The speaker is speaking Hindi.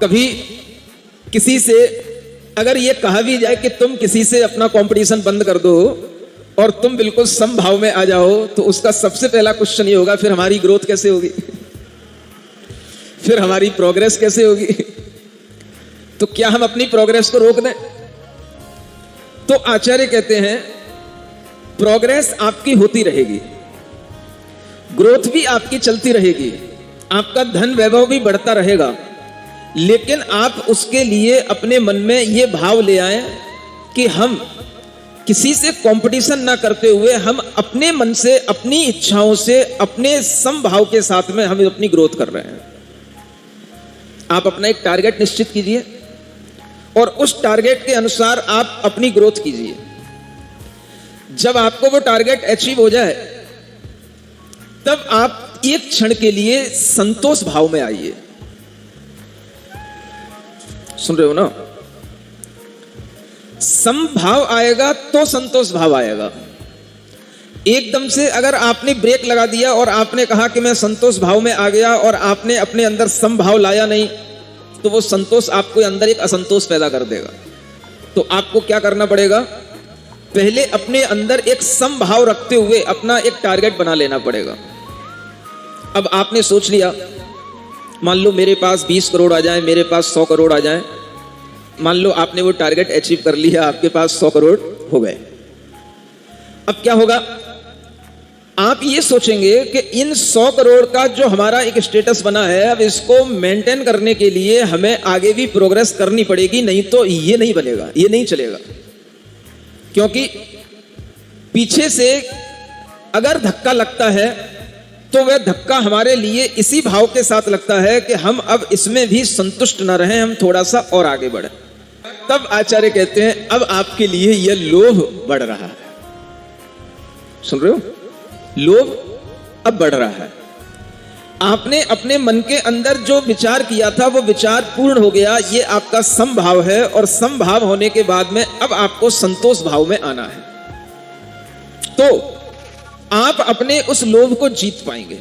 कभी किसी से अगर ये कहा भी जाए कि तुम किसी से अपना कंपटीशन बंद कर दो और तुम बिल्कुल समभाव में आ जाओ, तो उसका सबसे पहला क्वेश्चन ये होगा, फिर हमारी ग्रोथ कैसे होगी, फिर हमारी प्रोग्रेस कैसे होगी। तो क्या हम अपनी प्रोग्रेस को रोक दें? तो आचार्य कहते हैं प्रोग्रेस आपकी होती रहेगी, ग्रोथ भी आपकी चलती रहेगी, आपका धन वैभव भी बढ़ता रहेगा, लेकिन आप उसके लिए अपने मन में यह भाव ले आए कि हम किसी से कंपटीशन ना करते हुए हम अपने मन से, अपनी इच्छाओं से, अपने समभाव के साथ में हम अपनी ग्रोथ कर रहे हैं। आप अपना एक टारगेट निश्चित कीजिए और उस टारगेट के अनुसार आप अपनी ग्रोथ कीजिए। जब आपको वो टारगेट अचीव हो जाए तब आप एक क्षण के लिए संतोष भाव में आइए। सुन रहे हो ना? समभाव आएगा तो संतोष भाव आएगा। एकदम से अगर आपने ब्रेक लगा दिया और आपने कहा कि मैं संतोष भाव में आ गया और आपने अपने अंदर समभाव लाया नहीं, तो वो संतोष आपको अंदर एक असंतोष पैदा कर देगा। तो आपको क्या करना पड़ेगा? पहले अपने अंदर एक समभाव रखते हुए अपना एक टारगेट बना लेना पड़ेगा। अब आपने सोच लिया, मान लो मेरे पास 20 करोड़ आ जाए, मेरे पास 100 करोड़ आ जाए। मान लो आपने वो टारगेट अचीव कर लिया, आपके पास 100 करोड़ हो गए। अब क्या होगा? आप ये सोचेंगे कि इन 100 करोड़ का जो हमारा एक स्टेटस बना है, अब इसको मेंटेन करने के लिए हमें आगे भी प्रोग्रेस करनी पड़ेगी, नहीं तो ये नहीं बनेगा, ये नहीं चलेगा। क्योंकि पीछे से अगर धक्का लगता है तो वह धक्का हमारे लिए इसी भाव के साथ लगता है कि हम अब इसमें भी संतुष्ट न रहें, हम थोड़ा सा और आगे बढ़े। तब आचार्य कहते हैं अब आपके लिए यह लोभ बढ़ रहा है। सुन रहे हो? लोभ अब बढ़ रहा है। आपने अपने मन के अंदर जो विचार किया था वो विचार पूर्ण हो गया, ये आपका समभाव है, और समभाव होने के बाद में अब आपको संतोष भाव में आना है। तो आप अपने उस लोभ को जीत पाएंगे।